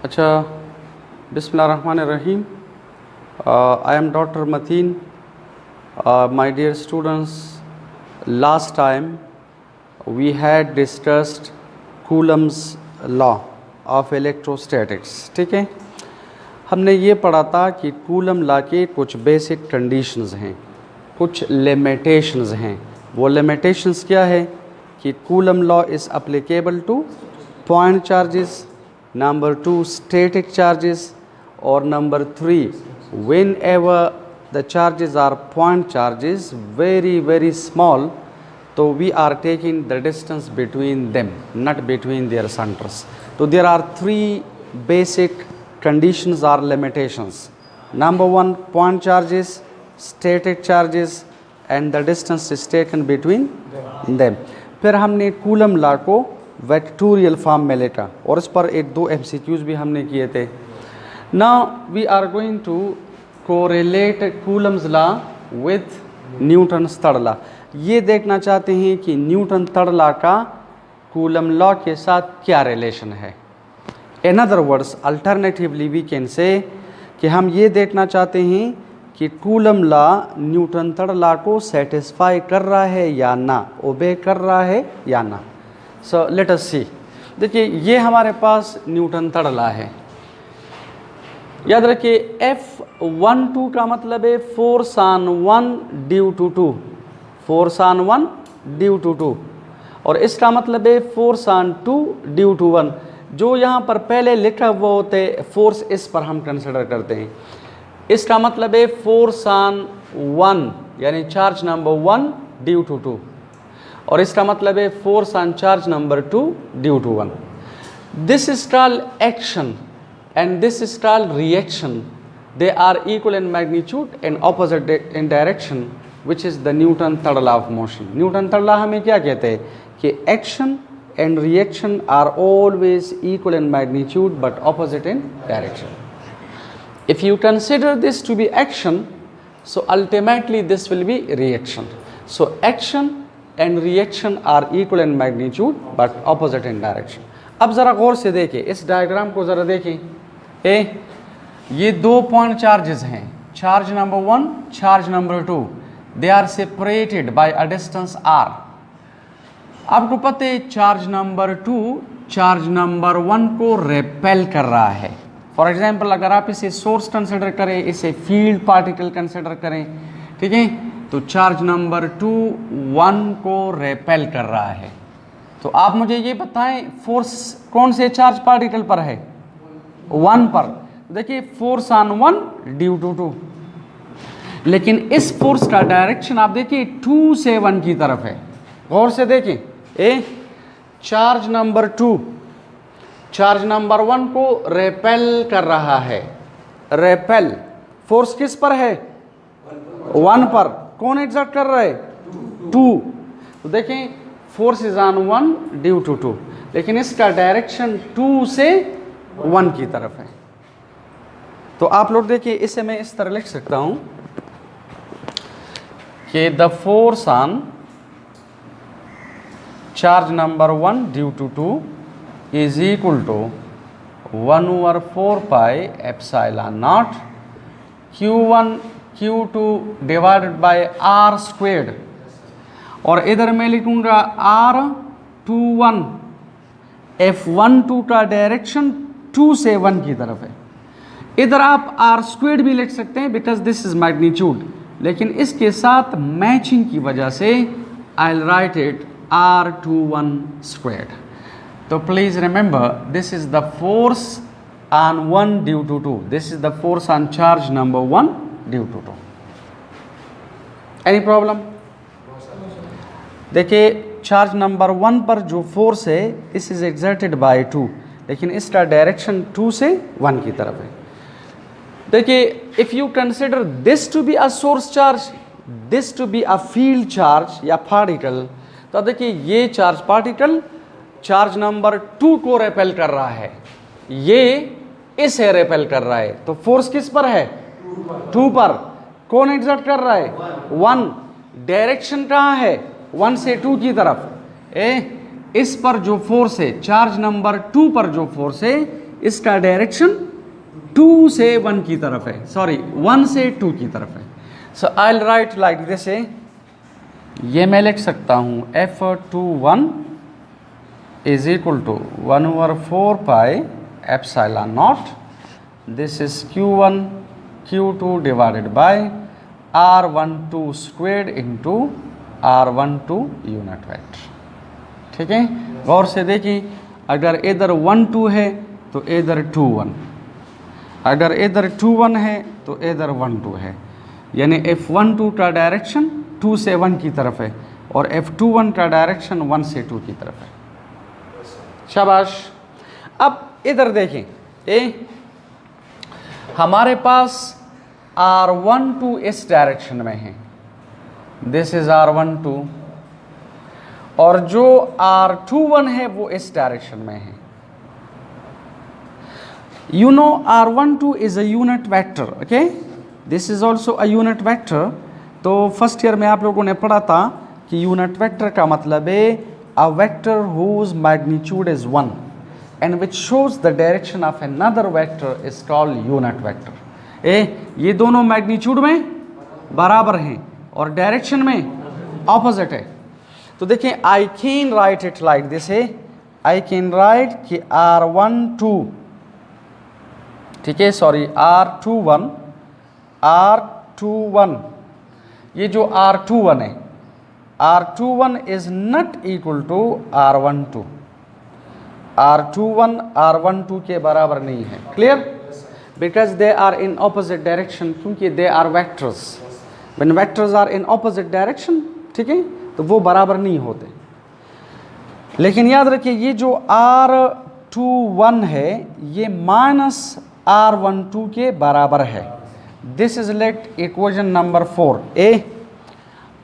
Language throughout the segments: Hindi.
अच्छा, बिस्मिल्लाहिर्रहमानिर्रहीम। I am Dr. Mateen. My dear students, last time we had discussed Coulomb's law of electrostatics। ठीक है, हमने ये पढ़ा था कि कूलम लॉ के कुछ बेसिक कंडीशंस हैं, कुछ लिमिटेशंस हैं। वो लिमिटेशंस क्या है कि Coulomb law is applicable two point charges, number 2 static charges, or number 3 whenever the charges are point charges very small, so we are taking the distance between them, not between their centers. So there are three basic conditions or limitations. Number 1, point charges, static charges, and the distance is taken between them. फिर हमने कूलम लॉ को वेक्टोरियल फॉर्म में लिखा और इस पर एक दो MCQs भी हमने किए थे। Now we are going to correlate Coulomb's law with Newton's third law. ये देखना चाहते हैं कि न्यूटन थर्ड लॉ का कूलम लॉ के साथ क्या रिलेशन है। In other words, alternatively we can say कि हम ये देखना चाहते हैं कि Coulomb law Newton third law को सेटिस्फाई कर रहा है या ना, ओबे कर रहा है या ना। सो लेट अस सी। देखिए, ये हमारे पास न्यूटन थर्ड लॉ है। याद रखिए, F12 का मतलब है force on 1 due to 2, force on 1 due to 2, और इसका मतलब है फोर्स ऑन 2 ड्यू टू 1। जो यहाँ पर पहले लिखा हुआ होते फोर्स, इस पर हम कंसिडर करते हैं। इसका मतलब है फोर्स ऑन 1 यानी चार्ज नंबर 1 ड्यू टू 2, और इसका मतलब है force on charge number 2 due to 1। This is called action and this is called reaction. They are equal in magnitude and opposite in direction, which is the Newton third law of motion. Newton third law हमें क्या कहते हैं कि action and reaction are always equal in magnitude but opposite in direction. If you consider this to be action, so ultimately this will be reaction. So action and reaction are equal in magnitude but opposite in direction. अब ज़रा गौर से देखें, इस डायग्राम को ज़रा देखें। ये दो पॉइंट चार्जेस हैं, charge number 1, charge number 2। They are separated by a distance r। आपको पता है चार्ज नंबर 2 चार्ज नंबर 1 को रेपेल कर रहा है। फॉर एग्जाम्पल, अगर आप इसे सोर्स कंसिडर करें, इसे फील्ड पार्टिकल कंसिडर करें, ठीक है, तो चार्ज नंबर 2 1 को रेपेल कर रहा है। तो आप मुझे ये बताएं, फोर्स कौन से चार्ज पार्टिकल पर है? 1 पर। देखिए, फोर्स ऑन 1 ड्यू टू 2, लेकिन इस फोर्स का डायरेक्शन आप देखिए 2 से 1 की तरफ है। गौर से देखें, चार्ज नंबर 2 चार्ज नंबर 1 को रेपेल कर रहा है। रेपेल फोर्स किस पर है? 1 पर। कौन एग्जर्ट कर रहा है? 2। तो देखें, force is on 1 due to 2, लेकिन इसका डायरेक्शन 2 से 1 की तरफ है। तो आप लोग देखिए, इसे मैं इस तरह लिख सकता हूं कि the force on charge number 1 due to 2 is equal to 1/4 pi epsilon naught q1 q2 divided by r squared, और इधर मैं लिखूंगा r21। F12 का डायरेक्शन 2 से 1 की तरफ है। इधर आप r स्क्वेयर्ड भी लिख सकते हैं बिकॉज दिस इज मैग्नीट्यूड, लेकिन इसके साथ मैचिंग की वजह से I will write it r21 squared. तो please remember, this is the force on 1 due to 2, this is the force on charge number 1 due to 2। Any problem? देखिए, चार्ज नंबर 1 पर जो फोर्स है, दिस इज एक्सर्टेड बाय 2, लेकिन इसका डायरेक्शन 2 से 1 की तरफ है। देखिए, if you consider this to be a source charge, this to be a field charge या पार्टिकल, तो देखिए ये चार्ज पार्टिकल चार्ज नंबर 2 को रेपेल कर रहा है, ये इसे रेपेल कर रहा है। तो फोर्स किस पर है? 2 पर। कौन एग्जर्ट कर रहा है? 1। डायरेक्शन कहाँ है? 1 से 2 की तरफ। इस पर जो फोर्स है, चार्ज नंबर 2 पर जो फोर्स है, इसका डायरेक्शन 2 से 1 की तरफ है, सॉरी 1 से 2 की तरफ है। So I will write like this है, ये मैं लिख सकता हूँ F21 is equal to 1/4 pi epsilon naught, this is Q1 Q2 divided by R12 squared into R12 unit vector. ठीक है, गौर से देखिए, अगर इधर 1 2 है तो इधर 2 1, अगर इधर 2 1 है तो इधर 1 2 है, यानी F12 का डायरेक्शन 2 से 1 की तरफ है और F21 का डायरेक्शन 1 से 2 की तरफ है। शाबाश। अब इधर देखें, हमारे पास R12 इस डायरेक्शन में है, दिस इज R12, और जो R21 है वो इस डायरेक्शन में है। You know R12 is a unit vector, okay? This is also a unit vector. तो फर्स्ट ईयर में आप लोगों ने पढ़ा था कि यूनिट वेक्टर का मतलब है a vector whose magnitude is 1 and which shows the direction of another vector is called unit vector. ये दोनों मैग्नीट्यूड में बराबर हैं और डायरेक्शन में ऑपोजिट है। तो देखें, I can write it like this है, आई कैन राइट कि R12, ठीक है, सॉरी R21, ये जो R21 है, R21 is not equal to R12, R21 R12 के बराबर नहीं है। Clear? Because they are in opposite direction, क्योंकि they are vectors. When vectors are in opposite direction, ठीक है, तो वो बराबर नहीं होते। लेकिन याद रखिए, ये जो R21 है ये माइनस R12 के बराबर है। This is let equation number 4 A.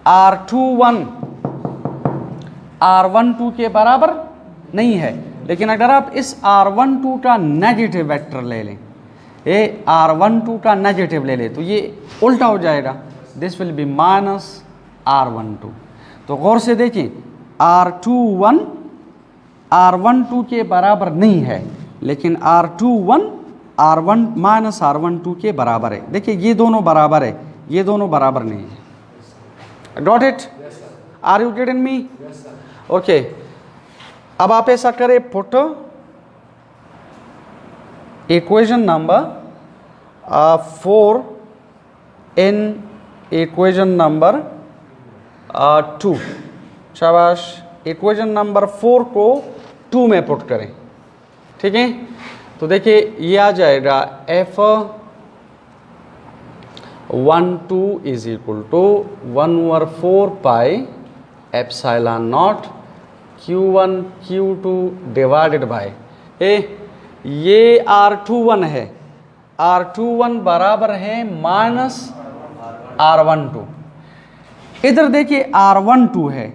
R21 R12 के बराबर नहीं है, लेकिन अगर आप इस R12 का नेगेटिव वेक्टर ले लें, R12 का नेगेटिव ले लें, तो ये उल्टा हो जाएगा, this will be minus R12। तो गौर से देखिए, R21 R12 के बराबर नहीं है, लेकिन R21 R1 माइनस R12 के बराबर है। देखिए, ये दोनों बराबर है, ये दोनों बराबर नहीं है। Got it? Are you getting me? Okay, अब आप ऐसा करें, put equation number 4 in equation number 2। शाबाश। इक्वेशन नंबर 4 को 2 में पुट करें। ठीक है, तो देखिए ये आ जाएगा F12 is equal to 1/4 pi epsilon naught Q1 Q2 divided by ये R21 है, R21 बराबर है माइनस R12। इधर देखिए R12 है,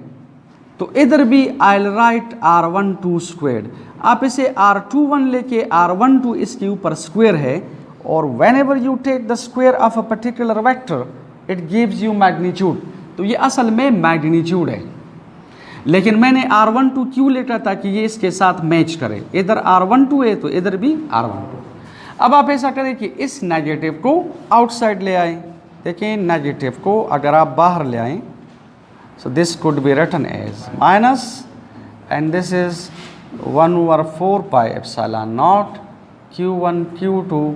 तो इधर भी आई विल राइट R12 स्क्वेयर्ड। आप इसे R21 लेके R12 इसके ऊपर स्क्वेयर है, और whenever you take the square of a particular vector it gives you magnitude. तो ये असल में मैग्नीट्यूड है, लेकिन मैंने R12 क्यों लेकर ताकि ये इसके साथ मैच करे। इधर R12 है तो इधर भी R12। अब आप ऐसा करें कि इस नेगेटिव को आउटसाइड ले आए। देखिए, नेगेटिव को अगर आप बाहर ले आएँ, so this could be written as minus, and this is 1/4 pi epsilon naught Q1 Q2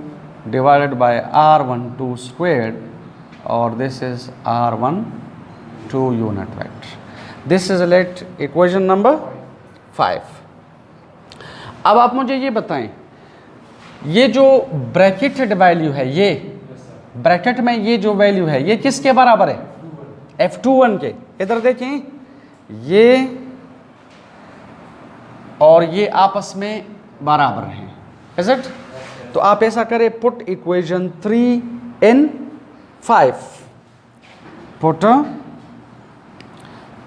divided by R12 squared, or this is R12 unit vector. This is let equation number 5. अब आप मुझे ये बताएं, ये जो ब्रैकेटेड वैल्यू है, ये ब्रैकेट में ये जो वैल्यू है ये किसके बराबर है? F21 के। इधर देखें, ये और ये आपस में बराबर हैं, इज इट? तो आप ऐसा करें, put equation 3 in 5। Put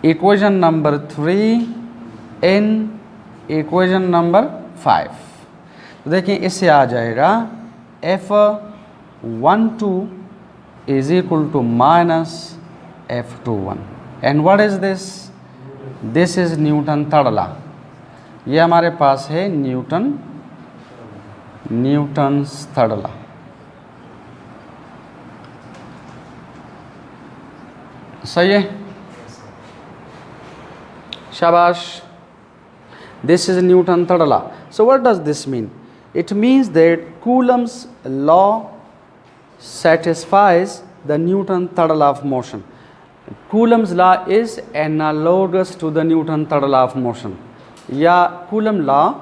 equation number 3 in equation number 5। तो देखें, इससे आ जाएगा F12 is equal to minus F21। And what is this? This is Newton third law. ये हमारे पास है न्यूटन न्यूटन्स थर्ड लॉ। सही है, शाबाश। This is Newton's third law. So what does this mean? It means that Coulomb's law satisfies the Newton's third law of motion. Coulomb's law is analogous to the Newton's third law of motion. या Coulomb law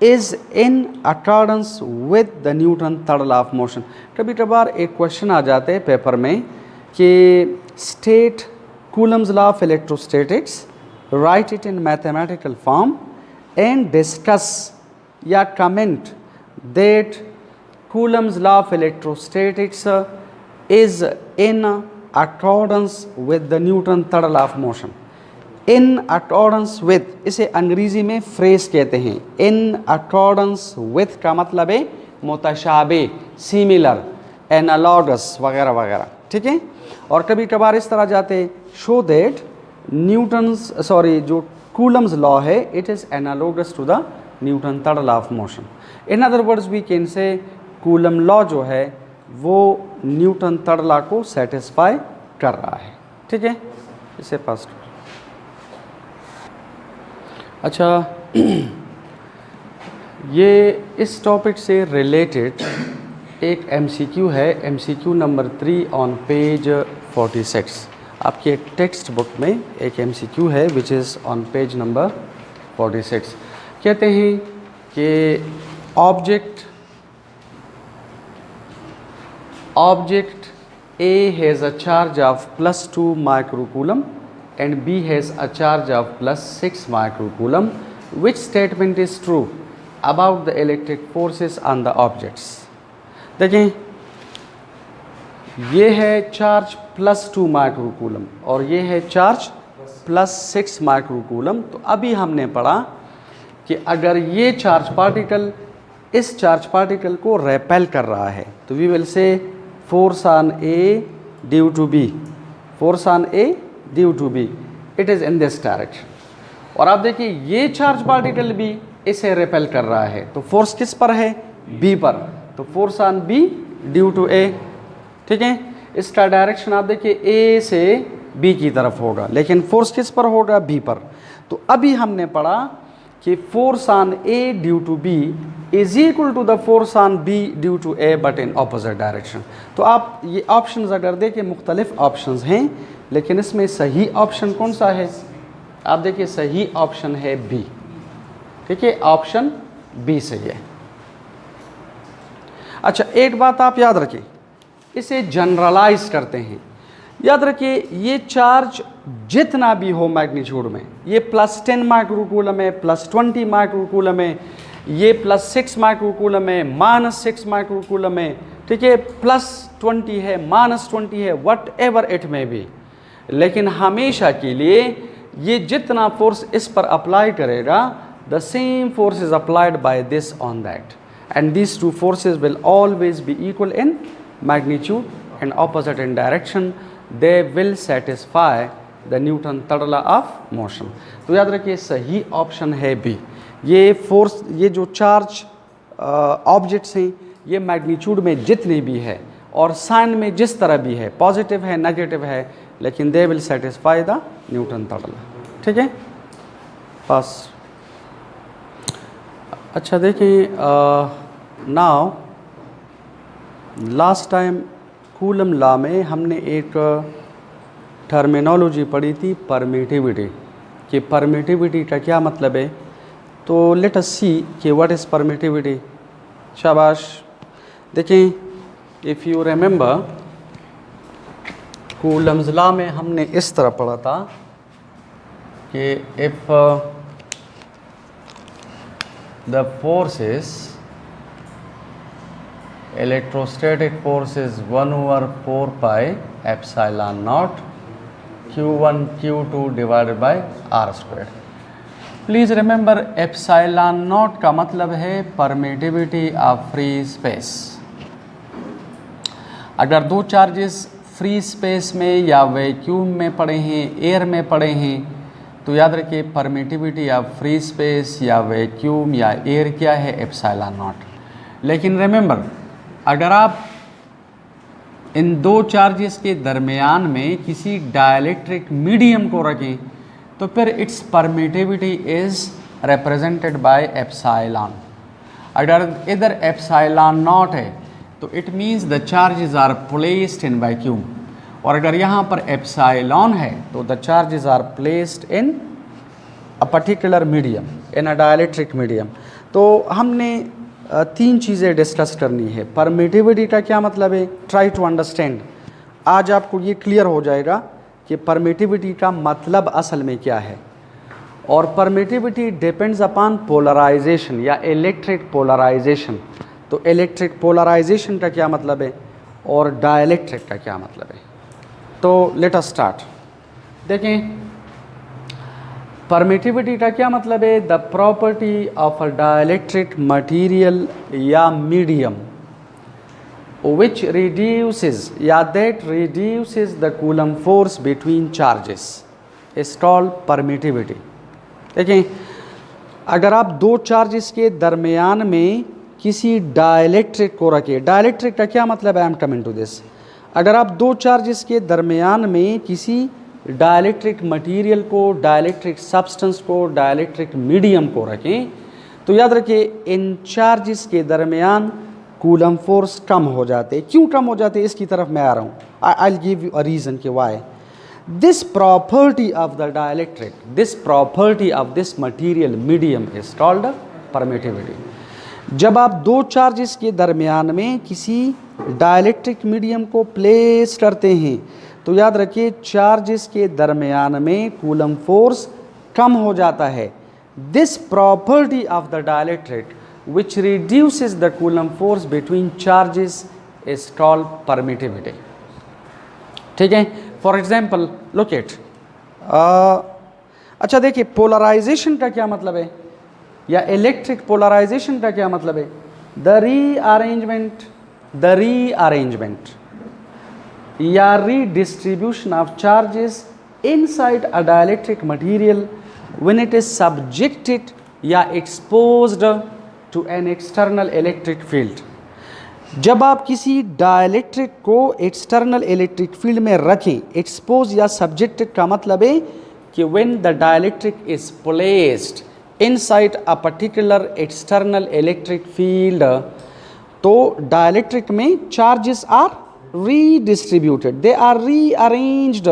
is in accordance with the Newton's third law of motion. कभी कभार एक क्वेश्चन आ जाते हैं पेपर में कि state Coulomb's law of electrostatics, write it in mathematical form and discuss या comment that Coulomb's law of electrostatics is in accordance with the Newton's third law of motion. In accordance with, इसे अंग्रेजी में फ्रेज कहते हैं। in accordance with का मतलब है मुतशाबे, सिमिलर, एनालॉगस वगैरह वगैरह, ठीक है। और कभी कभार इस तरह जाते शो दैट जो Coulomb's law है it is analogous to the Newton third law of motion. In other words we can say Coulomb law जो है वो न्यूटन थर्ड लॉ को सेटिस्फाई कर रहा है, ठीक है। इसे पास अच्छा ये इस टॉपिक से रिलेटेड एक MCQ है, MCQ नंबर 3 ऑन पेज 46। आपके टेक्स्ट बुक में एक MCQ है which is on page number 46। कहते हैं कि object A has a charge of +2 microcoulomb and B has a charge of +6 microcoulomb. Which statement is true about the electric forces on the objects? देखें, ये है चार्ज +2 माइक्रोकूलम और ये है चार्ज +6 माइक्रोकूलम। तो अभी हमने पढ़ा कि अगर ये चार्ज पार्टिकल इस चार्ज पार्टिकल को रेपेल कर रहा है तो we will say force on A due to B, force on A due to B, it is in this direction. और आप देखिए ये चार्ज पार्टिकल भी इसे रेपेल कर रहा है तो फोर्स किस पर है? बी पर, तो force on B due to A, ठीक है। इसका डायरेक्शन आप देखिए ए से बी की तरफ होगा, लेकिन फोर्स किस पर होगा? बी पर। तो अभी हमने पढ़ा कि force on A due to B is equal to the force on B due to A but in opposite direction. तो आप ये ऑप्शंस अगर देखें मुख्तलिफ ऑप्शंस हैं, लेकिन इसमें सही ऑप्शन कौन सा है? आप देखिए सही ऑप्शन है बी, ठीक है, ऑप्शन बी सही है। अच्छा एक बात आप याद रखिए, इसे जनरलाइज करते हैं। याद रखिए ये चार्ज जितना भी हो मैग्नीट्यूड में, ये +10 माइक्रोकूलम है, +20 माइक्रोकूलम है, ये +6 माइक्रोकूलम है, -6 माइक्रोकूलम है, ठीक है, +20 है, -20 है, वट एवर इट में बी, लेकिन हमेशा के लिए ये जितना फोर्स इस पर अप्लाई करेगा the same force is applied by this on that and these two forces will always be equal in magnitude and opposite in direction. They will satisfy the Newton third law of motion. तो याद रखिए सही ऑप्शन है बी। ये फोर्स, ये जो चार्ज ऑब्जेक्ट्स हैं ये मैग्नीट्यूड में जितने भी है और साइन में जिस तरह भी है, पॉजिटिव है नेगेटिव है, लेकिन they will satisfy the Newton third law, ठीक है। पास। अच्छा देखिए now last time coulomb law में हमने एक टर्मिनोलॉजी पढ़ी थी परमिटिविटी, कि परमिटिविटी का क्या मतलब है। तो लेट अस सी कि व्हाट इज़ परमिटिविटी। शाबाश। देखें if you remember Coulomb's law में हमने इस तरह पढ़ा था कि if the forces, electrostatic force is 1/4 pi epsilon naught q1 q2 divided by r square. Please remember epsilon naught का मतलब है permittivity of free space। अगर दो चार्जेस फ्री स्पेस में या वैक्यूम में पड़े हैं, एयर में पड़े हैं, तो याद रखिए परमिटिविटी ऑफ फ्री स्पेस या वैक्यूम या एयर क्या है? Epsilon not. लेकिन रिमेंबर, अगर आप इन दो चार्जेस के दरमियान में किसी डाइलेक्ट्रिक मीडियम को रखें तो फिर it's permittivity is represented by epsilon. अगर इधर एप्सिलॉन नॉट है तो it means the charges are placed in vacuum, और अगर यहाँ पर एप्सिलॉन है तो the charges are placed in a particular medium, in a dielectric medium. तो हमने तीन चीज़ें डिस्कस करनी है। परमिटिविटी का क्या मतलब है, ट्राई टू अंडरस्टैंड। आज आपको ये क्लियर हो जाएगा कि परमिटिविटी का मतलब असल में क्या है। और परमिटिविटी डिपेंड्स अपॉन पोलराइजेशन या इलेक्ट्रिक पोलराइजेशन। तो इलेक्ट्रिक पोलराइजेशन का क्या मतलब है और डाइलेक्ट्रिक का क्या मतलब है। तो लेट अस स्टार्ट। देखें, परमिटिविटी का क्या मतलब है, the property of a dielectric material या मीडियम विच रिड्यूसेस या that reduces the Coulomb force between charges is called permittivity. देखें, अगर आप दो चार्जेस के दरमियान में किसी डाइलेक्ट्रिक को रखें, डाइलेक्ट्रिक का क्या मतलब है, I am coming to this. अगर आप दो चार्जेस के दरमियान में किसी डाइलेक्ट्रिक मटेरियल को, डाइलेक्ट्रिक सब्सटेंस को, डाइलेक्ट्रिक मीडियम को रखें तो याद रखिए इन चार्जेस के दरमियान कूलम फोर्स कम हो जाते। क्यों कम हो जाते, इसकी तरफ मैं आ रहा हूँ। I will give you a reason कि why. This property of the dielectric, this property of this material medium is called permittivity. जब आप दो चार्जेस के दरमियान में किसी डाइलेक्ट्रिक मीडियम को प्लेस करते हैं तो याद रखिए चार्जेस के दरमियान में कूलम फोर्स कम हो जाता है। This property of the dielectric which reduces the Coulomb force between charges is called permittivity. ठीक है, फॉर एग्जाम्पल लुक एट, अच्छा देखिए पोलराइजेशन का क्या मतलब है या इलेक्ट्रिक पोलराइजेशन का क्या मतलब है। द रीअरेंजमेंट या redistribution of charges inside a dielectric material when it is subjected या exposed to an external electric field। जब आप किसी डाइलेक्ट्रिक को एक्सटर्नल इलेक्ट्रिक फील्ड में रखें, एक्सपोज या सब्जेक्टेड का मतलब है कि when the dielectric is placed inside a particular external electric field तो डाइलेक्ट्रिक में charges are redistributed, they are rearranged,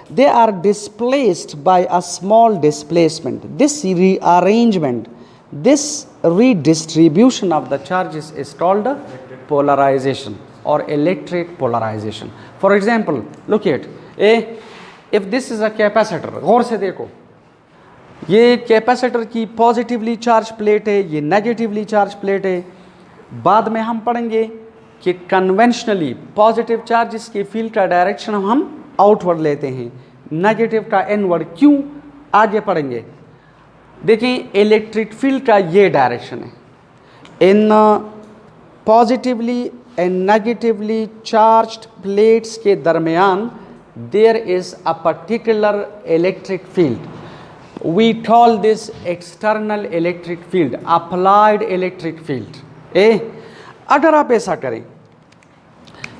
they are displaced by a small displacement. This rearrangement, this redistribution of the charges is called polarization or electric polarization. For example, look at if this is a capacitor, गौर से देखो, ये कैपेसिटर की पॉजिटिवली चार्ज प्लेट है, ये नेगेटिवली चार्ज प्लेट है। बाद में हम पढ़ेंगे कि कन्वेंशनली पॉजिटिव चार्जेस के फील्ड का डायरेक्शन हम आउटवर्ड लेते हैं, नेगेटिव का इनवर्ड। क्यों, आगे पढ़ेंगे। देखें, इलेक्ट्रिक फील्ड का ये डायरेक्शन है। इन positively and negatively charged plates के दरमियान there is a particular electric field. We call this external electric field, applied electric field. अगर आप ऐसा करें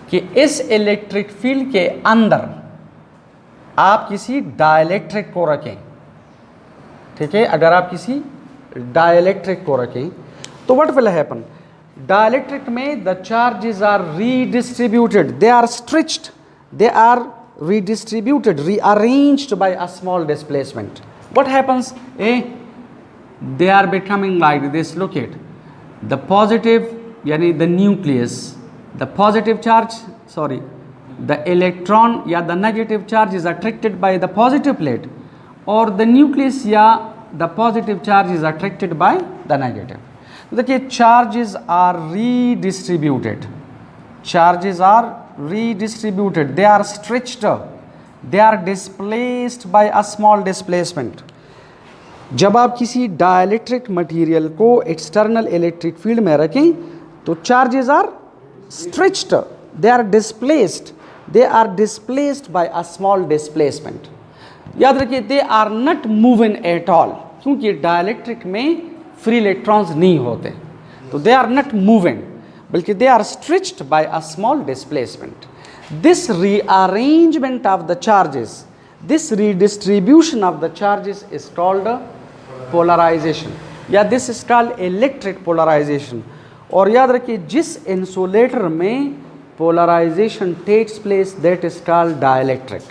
कि इस इलेक्ट्रिक फील्ड के अंदर आप किसी डाइलेक्ट्रिक को रखें, ठीक है, अगर आप किसी डाइलेक्ट्रिक को रखें तो व्हाट विल हैपन, डाइलेक्ट्रिक में the charges are redistributed, they are stretched, they are redistributed, rearranged by a small displacement. What happens? They are becoming like this. Look at the positive, yani the nucleus, the positive charge, sorry, the electron या the negative charge is attracted by the positive plate, or the nucleus या the positive charge is attracted by the negative. देखिए charges are redistributed, charges are redistributed, they are stretched, they are displaced by a small displacement. जब आप किसी डाइलेक्ट्रिक मटेरियल को एक्सटर्नल इलेक्ट्रिक फील्ड में रखें तो charges are stretched, they are displaced, they are displaced by a small displacement. याद रखिए they are not moving at all, क्योंकि डाइलेक्ट्रिक में फ्री इलेक्ट्रॉन्स नहीं होते, तो दे आर नॉट मूविंग. बल्कि they are stretched by a small displacement. This rearrangement of the charges, this redistribution of the charges is called polarization, या this is called electric polarization. और याद रखिए जिस इंसुलेटर में polarization takes place that is called dielectric.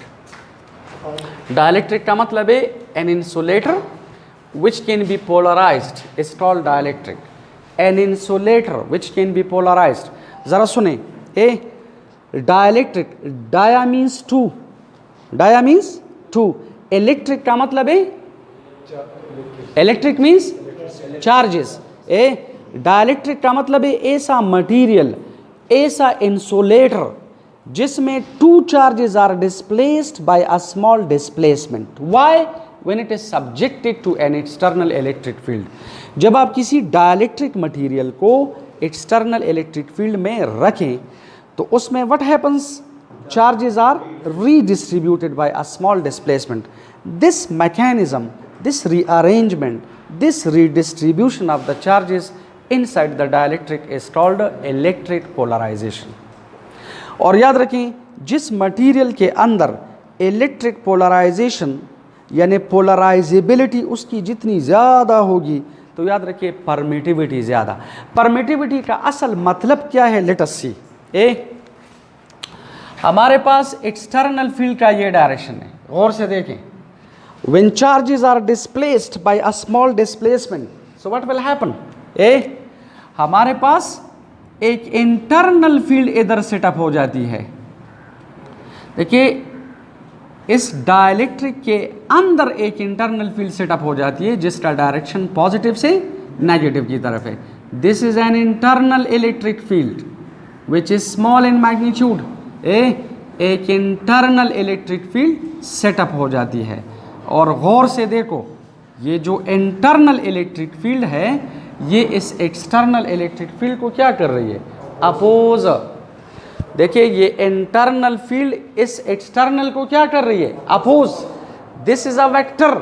Dielectric का मतलब है an insulator which can be polarized is called dielectric. An insulator which can be polarized, जरा सुने, ए dielectric, dia means two, dia means two, electric का मतलब है electric means charges, ए dielectric का मतलब है ऐसा मटीरियल, ऐसा इंसुलेटर जिसमें two charges are displaced by a small displacement. Why? When it is subjected to an external electric field. जब आप किसी डाइलेक्ट्रिक मटेरियल को एक्सटर्नल इलेक्ट्रिक फील्ड में रखें तो उसमें what happens? Charges are redistributed by a small displacement. This mechanism, this rearrangement, this redistribution of the charges inside the dielectric is called electric polarization. और याद रखें जिस मटेरियल के अंदर इलेक्ट्रिक पोलराइजेशन यानी पोलराइजेबिलिटी उसकी जितनी ज़्यादा होगी तो याद रखिए परमिटिविटी ज़्यादा। परमिटिविटी का असल मतलब क्या है? लेट अस सी। हमारे पास एक्सटर्नल फील्ड का ये डायरेक्शन है, गौर से देखें। When charges are displaced by a small displacement so what will happen? हमारे पास एक इंटरनल फील्ड इधर सेटअप हो जाती है। देखिए इस डाइलेक्ट्रिक के अंदर एक इंटरनल फील्ड सेटअप हो जाती है जिसका डायरेक्शन पॉजिटिव से नेगेटिव की तरफ है। This is an internal electric field which is small in magnitude. एक इंटरनल इलेक्ट्रिक फील्ड सेटअप हो जाती है। और गौर से देखो ये जो इंटरनल इलेक्ट्रिक फील्ड है ये इस एक्सटर्नल इलेक्ट्रिक फील्ड को क्या कर रही है? अपोज। देखिए ये इंटरनल फील्ड इस एक्सटर्नल को क्या कर रही है? Oppose. This is a vector,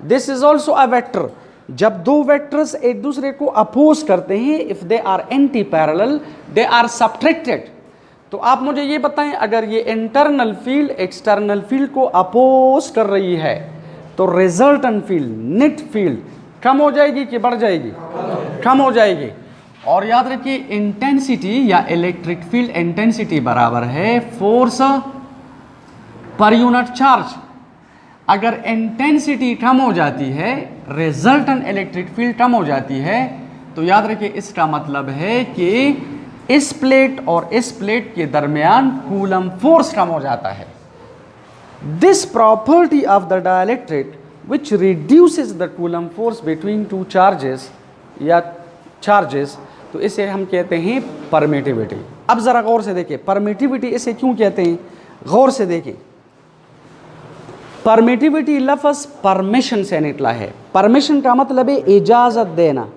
this is also a vector. जब दो वेक्टर्स एक दूसरे को अपोज करते हैं, if they are anti parallel they are subtracted. तो आप मुझे ये बताएं अगर ये इंटरनल फील्ड एक्सटर्नल फील्ड को अपोज कर रही है तो रिजल्टेंट फील्ड, नेट फील्ड कम हो जाएगी कि बढ़ जाएगी? कम हो जाएगी। और याद रखिए इंटेंसिटी या इलेक्ट्रिक फील्ड इंटेंसिटी बराबर है फोर्स पर यूनिट चार्ज। अगर इंटेंसिटी कम हो जाती है, रिजल्टेंट इलेक्ट्रिक फील्ड कम हो जाती है, तो याद रखिए इसका मतलब है कि इस प्लेट और इस प्लेट के दरमियान कूलम फोर्स कम हो जाता है। This property of the dielectric which reduces the coulomb force between two charges या charges, तो इसे हम कहते हैं परमिटिविटी। अब ज़रा गौर से देखें परमिटिविटी इसे क्यों कहते हैं, गौर से देखें। परमिटिविटी लफ्ज़ परमिशन से निकला है। परमिशन का मतलब है इजाज़त देना,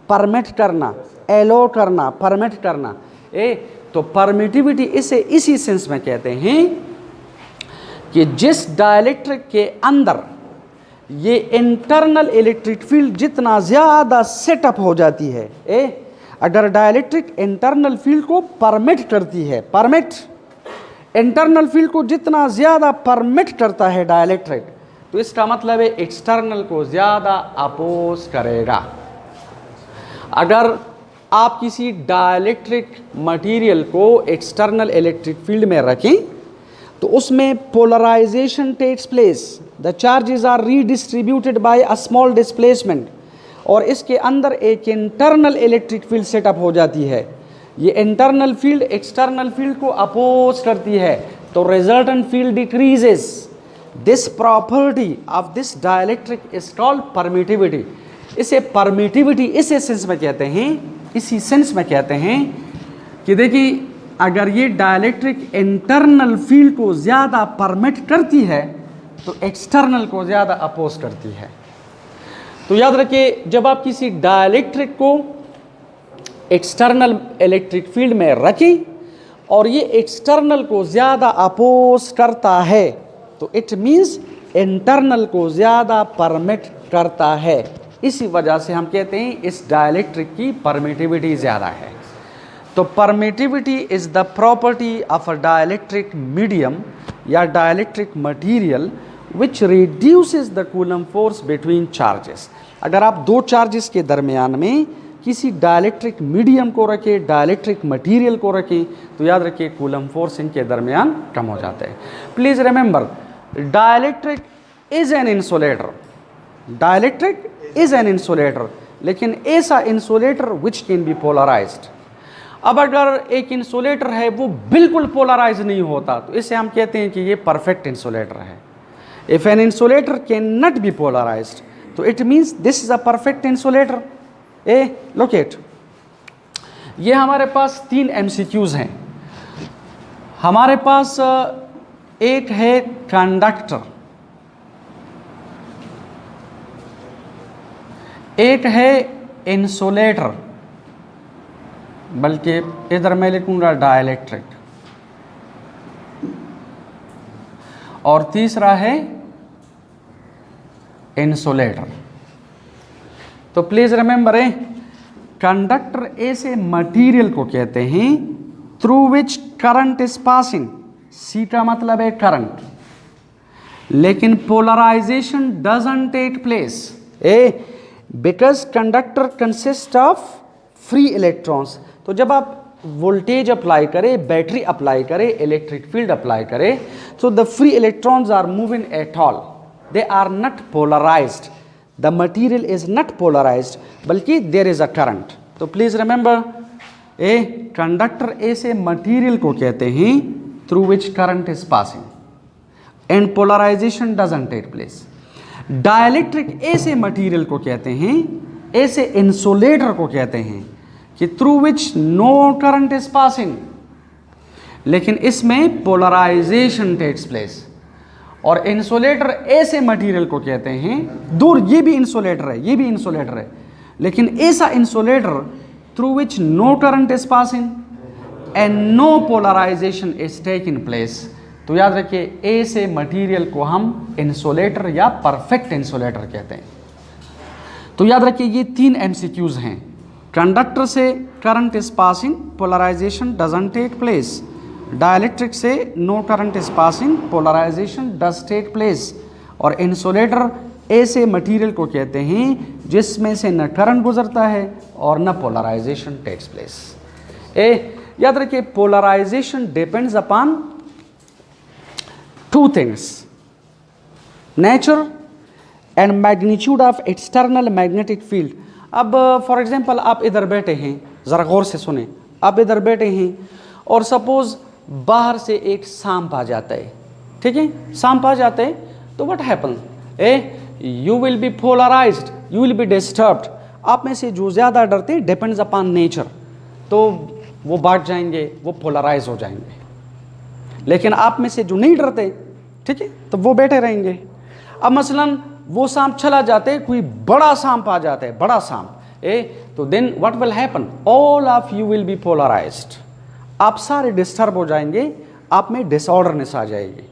परमिट करना, एलो करना, परमिट करना। तो परमिटिविटी इसे इसी सेंस में कहते हैं कि जिस डाइलेक्ट्रिक के अंदर ये इंटरनल इलेक्ट्रिक फील्ड जितना ज़्यादा सेटअप हो जाती है, अगर डाइलेक्ट्रिक इंटरनल फील्ड को परमिट करती है, परमिट इंटरनल फील्ड को जितना ज़्यादा परमिट करता है डाइलेक्ट्रिक, तो इसका मतलब है एक्सटर्नल को ज़्यादा अपोज करेगा। अगर आप किसी डाइलेक्ट्रिक मटेरियल को एक्सटर्नल इलेक्ट्रिक फील्ड में रखें तो उसमें polarization takes place, the charges are redistributed by a small displacement, और इसके अंदर एक इंटरनल इलेक्ट्रिक फील्ड सेटअप हो जाती है। ये इंटरनल फील्ड एक्सटर्नल फील्ड को अपोज करती है तो resultant field decreases. This property of this dielectric is called permittivity. इसे परमिटिविटी इसी सेंस में कहते हैं, इसी सेंस में कहते हैं कि देखिए अगर ये डाइलेक्ट्रिक इंटरनल फील्ड को ज़्यादा परमिट करती है तो एक्सटर्नल को ज़्यादा अपोज करती है। तो याद रखिए जब आप किसी डाइलेक्ट्रिक को एक्सटर्नल इलेक्ट्रिक फील्ड में रखें और ये एक्सटर्नल को ज़्यादा अपोज करता है तो इट मीन्स इंटरनल को ज़्यादा परमिट करता है। इसी वजह से हम कहते हैं इस डाइलेक्ट्रिक की परमिटिविटी ज़्यादा है। तो permittivity is the property of a dielectric medium या dielectric material which reduces the Coulomb force between charges. अगर आप दो चार्जेस के दरमियान में किसी डाइलेक्ट्रिक मीडियम को रखें, डाइलेक्ट्रिक मटेरियल को रखें, तो याद रखिए कूलम फोर्स इनके दरमियान कम हो जाता है। Please remember, dielectric is an insulator, dielectric is an insulator, लेकिन ऐसा insulator which can be polarized. अब अगर एक इंसुलेटर है वो बिल्कुल पोलराइज नहीं होता तो इसे हम कहते हैं कि ये परफेक्ट इंसुलेटर है। If an insulator can not be polarised तो it means this is a perfect insulator. Look at, ये हमारे पास 3 MCQs हैं। हमारे पास एक है कंडक्टर, एक है इंसुलेटर, बल्कि इधर मैं लिखूंगा डाइलेक्ट्रिक, और तीसरा है इंसुलेटर। तो प्लीज रिमेंबर, कंडक्टर ऐसे मटेरियल को कहते हैं through which current is passing, C का मतलब है करंट, लेकिन polarization doesn't take place because conductor consist of free electrons. तो जब आप वोल्टेज अप्लाई करें, बैटरी अप्लाई करें, इलेक्ट्रिक फील्ड अप्लाई करें, so the free electrons are moving at all, they are not polarized, the material is not polarized, बल्कि there is a current। तो please remember, कंडक्टर ऐसे मटेरियल को कहते हैं through which current is passing and polarization doesn't take place। Dielectric ऐसे मटेरियल को कहते हैं, ऐसे इंसुलेटर को कहते हैं कि through which no current is passing, लेकिन इसमें पोलराइजेशन टेक्स प्लेस। और इंसुलेटर ऐसे मटेरियल को कहते हैं, दूर ये भी इंसुलेटर है, ये भी इंसुलेटर है, लेकिन ऐसा insulator through which no current is passing and no polarization is taking place. तो याद रखिए, ऐसे मटेरियल को हम इंसुलेटर या परफेक्ट इंसुलेटर कहते हैं। तो याद रखिए ये 3 MCQs हैं। कंडक्टर से current is passing, polarization doesn't take place. Dielectric से no current is passing, polarization does take place. और इंसुलेटर ऐसे मटेरियल को कहते हैं जिसमें से न करंट गुजरता है और न पोलराइजेशन टेक्स प्लेस। याद रखिए, polarization depends upon 2 things, nature and magnitude of external magnetic field। अब फॉर एग्जांपल आप इधर बैठे हैं, ज़रा गौर से सुने, आप इधर बैठे हैं और सपोज बाहर से एक सांप आ जाता है, ठीक है, सांप आ जाता है, तो what happen, you will be polarized, you will be disturbed. आप में से जो ज़्यादा डरते हैं, डिपेंड्स अपॉन नेचर, तो वो बांट जाएंगे, वो पोलराइज हो जाएंगे। लेकिन आप में से जो नहीं डरते, ठीक है, तो वो बैठे रहेंगे। अब मसलन वो सांप चला जाते है, कोई बड़ा सांप आ जाता है, बड़ा सांप, तो then what will happen, all of you will be polarized. आप सारे डिस्टर्ब हो जाएंगे, आप में डिसऑर्डरनेस आ जाएगी।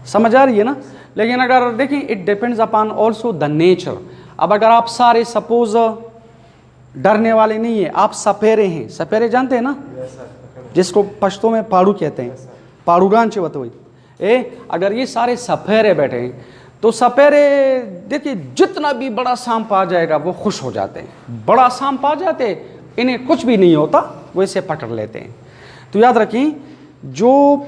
समझ आ रही है ना? लेकिन अगर देखें, it depends upon also the nature. अब अगर आप सारे सपोज डरने वाले नहीं है, आप सपेरे हैं, सपेरे जानते हैं ना, जिसको पश्तो में पाड़ू कहते हैं, पाड़ूगान चे बतोई, अगर ये सारे सपेरे बैठे हैं तो सपेरे देखिए जितना भी बड़ा सांप आ जाएगा वो खुश हो जाते हैं। बड़ा सांप आ जाते, इन्हें कुछ भी नहीं होता, वो इसे पकड़ लेते हैं। तो याद रखें, जो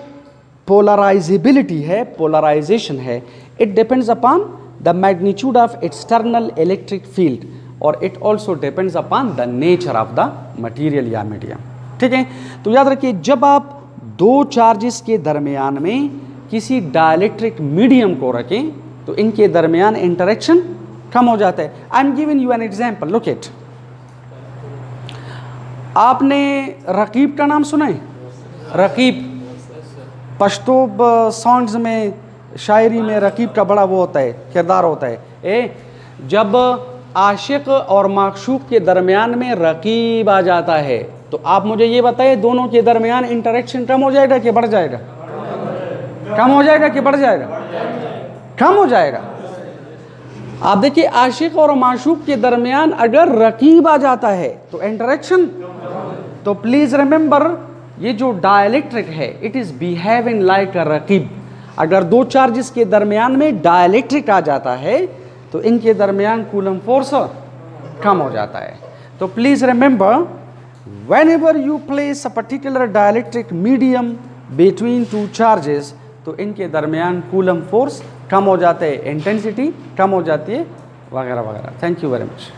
पोलराइजेबिलिटी है, पोलराइजेशन है, it depends upon the magnitude of external electric field और it also depends upon the nature of the material या मीडियम। ठीक है, तो याद रखिए, जब आप दो चार्जेस के दरमियान में किसी डाइलेक्ट्रिक मीडियम को रखें तो इनके दरमियान इंटरेक्शन कम हो जाता है। I am giving you an example, look it. आपने रकीब का नाम सुना है? रकीब पश्तो सॉन्ग्स में, शायरी में रकीब का बड़ा वो होता है, किरदार होता है। जब आशिक और माशूक के दरमियान में रकीब आ जाता है तो आप मुझे ये बताइए, दोनों के दरमियान इंटरेक्शन कम हो जाएगा कि बढ़ जाएगा? कम हो जाएगा कि बढ़ जाएगा? कम हो जाएगा। आप देखिए, आशिक और माशूक के दरमियान अगर रकीब आ जाता है तो इंटरेक्शन तो प्लीज़ रिमेंबर, ये जो डाइलेक्ट्रिक है it is behaving like a रकीब। अगर दो चार्जेस के दरमियान में डाइलेक्ट्रिक आ जाता है तो इनके दरमियान कूलम्ब फोर्स कम हो जाता है। तो please remember, whenever you place a particular dielectric medium between two charges, तो इनके दरमियान कूलम्ब फोर्स कम हो जाते हैं, इंटेंसिटी कम हो जाती है, वगैरह वगैरह। Thank you very much.